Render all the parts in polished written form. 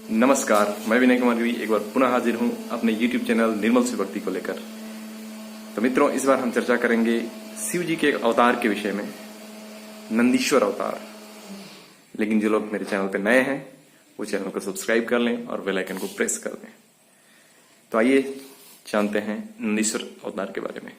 नमस्कार, मैं विनय कुमार गिरी एक बार पुनः हाजिर हूं अपने YouTube चैनल निर्मल से भक्ति को लेकर। तो मित्रों, इस बार हम चर्चा करेंगे शिव जी के अवतार के विषय में, नंदीश्वर अवतार। लेकिन जो लोग मेरे चैनल पर नए हैं वो चैनल को सब्सक्राइब कर लें और बेल आइकन को प्रेस कर दें। तो आइए जानते हैं नंदीश्वर अवतार के बारे में।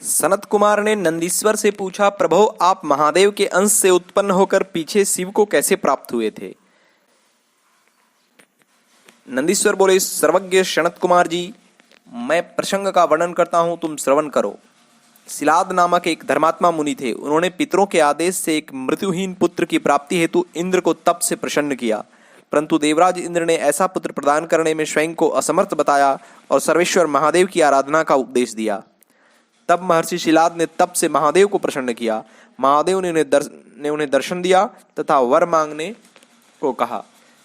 सनत कुमार ने नंदीश्वर से पूछा, प्रभो आप महादेव के अंश से उत्पन्न होकर पीछे शिव को कैसे प्राप्त हुए थे? नंदीश्वर बोले, सर्वज्ञ सनत कुमार जी, मैं प्रसंग का वर्णन करता हूं, तुम श्रवण करो। शिलाद नामक एक धर्मात्मा मुनि थे। उन्होंने पितरों के आदेश से एक मृत्युहीन पुत्र की प्राप्ति हेतु इंद्र को तप से प्रसन्न किया, परंतु देवराज इंद्र ने ऐसा पुत्र प्रदान करने में स्वयं को असमर्थ बताया और सर्वेश्वर महादेव की आराधना का उपदेश दिया। तब महर्षि शिलाद ने तप से महादेव को प्रसन्न किया। महादेव ने उन्हें दर्शन दिया तथा वर मांगने को कहा।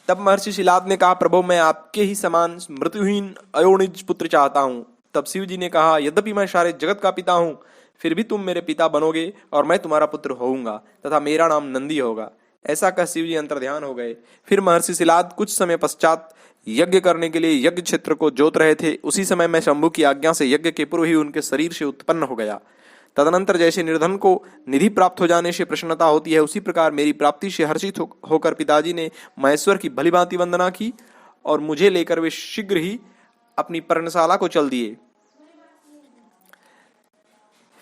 तब महर्षि शिलाद ने कहा, प्रभु मैं आपके ही समान मृत्युहीन अयोनिज पुत्र चाहता हूँ। तब शिव जी ने कहा, यद्यपि मैं सारे जगत का पिता हूँ, फिर भी तुम मेरे पिता बनोगे और मैं तुम्हारा पुत्र होऊंगा तथा मेरा नाम नंदी होगा। ऐसा कह शिव जी अंतर्ध्यान हो गए। फिर महर्षि शिलाद कुछ समय पश्चात यज्ञ करने के लिए यज्ञ क्षेत्र को जोत रहे थे। उसी समय मैं शंभु की आज्ञा से यज्ञ के पूर्व ही उनके शरीर से उत्पन्न हो गया। तदनंतर जैसे निर्धन को निधि प्राप्त हो जाने से प्रसन्नता होती है, उसी प्रकार मेरी प्राप्ति से हर्षित होकर पिताजी ने महेश्वर की भलीभांति वंदना की और मुझे लेकर वे शीघ्र ही अपनी पर्णशाला को चल दिए।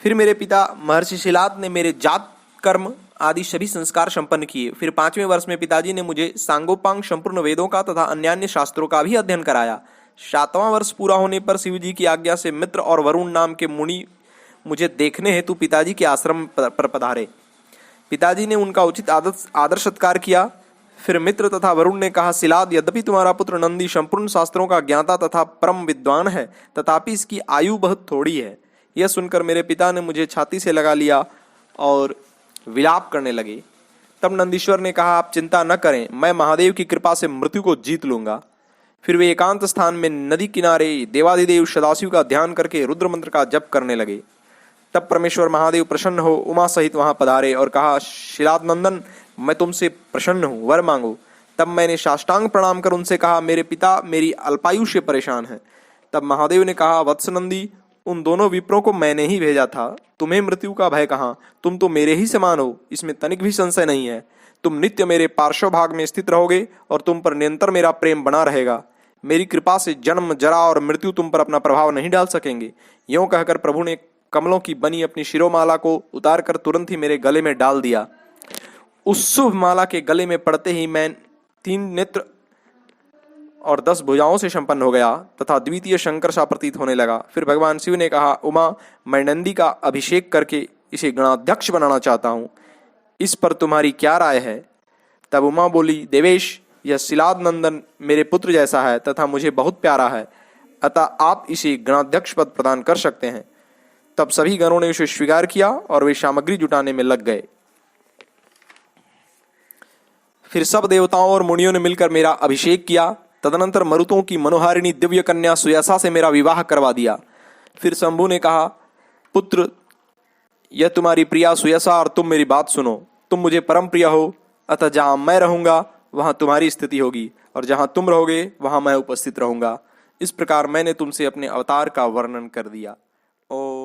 फिर मेरे पिता महर्षि शिलाद ने मेरे जात कर्म आदि सभी संस्कार संपन्न किए। फिर 5वें वर्ष में पिताजी ने मुझे सांगोपांग संपूर्ण वेदों का तथा अन्यान्य शास्त्रों का भी अध्ययन कराया। 7वां वर्ष पूरा होने पर शिव जी की आज्ञा से मित्र और वरुण नाम के मुनि मुझे देखने हेतु पिताजी के आश्रम पर पधारे। पिताजी ने उनका उचित आदर सत्कार किया। फिर मित्र तथा वरुण ने कहा, शिलाद, यद्यपि तुम्हारा पुत्र नंदी संपूर्ण शास्त्रों का ज्ञाता तथा परम विद्वान है, तथापि इसकी आयु बहुत थोड़ी है। यह सुनकर मेरे पिता ने मुझे छाती से लगा लिया और विलाप करने लगे। तब नंदीश्वर ने कहा, आप चिंता न करें, मैं महादेव की कृपा से मृत्यु को जीत लूंगा। फिर वे एकांत स्थान में नदी किनारे देवाधिदेव सदाशिव का ध्यान करके रुद्र मंत्र का जप करने लगे। तब परमेश्वर महादेव प्रसन्न हो उमा सहित वहां पधारे और कहा, शिलाद नंदन, मैं तुमसे प्रसन्न हूं, वर मांगो। तब मैंने साष्टांग प्रणाम कर उनसे कहा, मेरे पिता मेरी अल्पायु से परेशान है। तब महादेव ने कहा, वत्स नंदी, उन दोनों विप्रों को मैंने ही भेजा था। तुम्हें मृत्यु का भय कहाँ? तुम तो मेरे ही समान हो, इसमें तनिक भी संशय नहीं है। तुम नित्य मेरे पार्श्व भाग में स्थित रहोगे और तुम पर निरंतर मेरा प्रेम बना रहेगा। मेरी कृपा से जन्म, जरा और मृत्यु तुम पर अपना प्रभाव नहीं डाल सकेंगे। यूं कहकर प्रभु ने कमलों की बनी अपनी शिरोमाला को उतारकर तुरंत ही मेरे गले में डाल दिया। उस शुभ माला के गले में पड़ते ही मैं 3 नेत्र और 10 भुजाओं से संपन्न हो गया तथा द्वितीय शंकर सा प्रतीत होने लगा। फिर भगवान शिव ने कहा, उमा, मैं नंदी का अभिषेक करके इसे गणाध्यक्ष बनाना चाहता हूँ, इस पर तुम्हारी क्या राय है? तब उमा बोली, देवेश, यह शिलाद नंदन मेरे पुत्र जैसा है तथा मुझे बहुत प्यारा है, अतः आप इसे गणाध्यक्ष पद प्रदान कर सकते हैं। तब सभी गणों ने उसे स्वीकार किया और वे सामग्री जुटाने में लग गए। फिर सब देवताओं और मुनियों ने मिलकर मेरा अभिषेक किया। तदनंतर मरुतों की मनोहारिणी दिव्य कन्या सुयसा से मेरा विवाह करवा दिया। फिर शंभु ने कहा, पुत्र, यह तुम्हारी प्रिया सुयसा और तुम मेरी बात सुनो। तुम मुझे परम प्रिय हो, अतः जहां मैं रहूंगा वहां तुम्हारी स्थिति होगी और जहां तुम रहोगे वहां मैं उपस्थित रहूंगा। इस प्रकार मैंने तुमसे अपने अवतार का वर्णन कर दिया। ओम